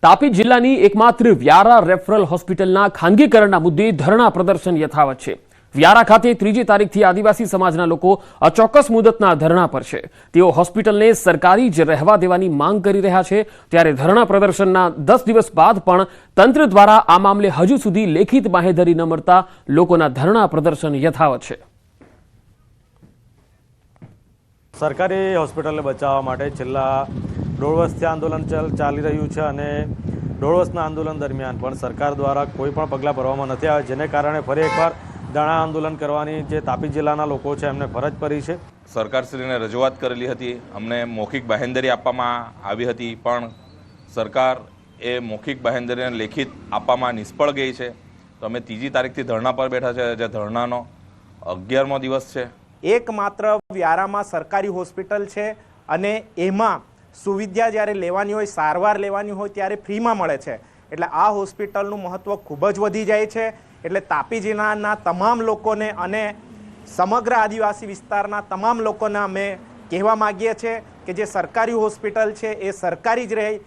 તાપી જિલ્લાની એકમાત્ર વ્યારા રેફરલ હોસ્પિટલના ખાનગીકરણના મુદ્દે ધરણા પ્રદર્શન યથાવત છે। વ્યારા ખાતે 3જી તારીખથી આદિવાસી સમાજના લોકો અચોક્કસ મુદતના ધરણા પર છે। તેઓ હોસ્પિટલને સરકારી જ રહેવા દેવાની માંગ કરી રહ્યા છે। ત્યારે ધરણા પ્રદર્શનના 10 દિવસ બાદ પણ તંત્ર દ્વારા આ મામલે હજુ સુધી લેખિત બાહેધરી ન મળતા લોકોના ધરણા પ્રદર્શન યથાવત છે। સરકારી હોસ્પિટલને બચાવવા માટે છેલ્લા 1.5 વર્ષથી આંદોલન ચાલી રહ્યું છે અને 1.5 વર્ષના આંદોલન દરમિયાન પણ સરકાર દ્વારા કોઈ પણ પગલાં ભરવામાં નથી આવ્યા, જેને કારણે ફરી એકવાર ધરણા આંદોલન કરવાની જે તાપી જિલ્લાના લોકો છે એમને ફરજ પડી છે। સરકારશ્રીને રજૂઆત કરેલી હતી, અમને મૌખિક બાહેંધરી આપવામાં આવી હતી, પણ સરકાર એ મૌખિક બાહેંધરીને લેખિત આપવામાં નિષ્ફળ ગઈ છે। તો અમે 3જી તારીખથી ધરણા પર બેઠા છે, જે ધરણાનો 11મો દિવસ છે। એકમાત્ર વ્યારામાં સરકારી હોસ્પિટલ છે અને એમાં સુવિધા જ્યારે લેવાની હોય, સારવાર લેવાની હોય ત્યારે ફ્રીમાં મળે છે, એટલે આ હોસ્પિટલનું મહત્ત્વ ખૂબ જ વધી જાય છે। એટલે તાપી જિલ્લાના તમામ લોકોને અને સમગ્ર આદિવાસી વિસ્તારના તમામ લોકોને અમે કહેવા માગીએ છીએ કે જે સરકારી હોસ્પિટલ છે એ સરકારી જ રહે,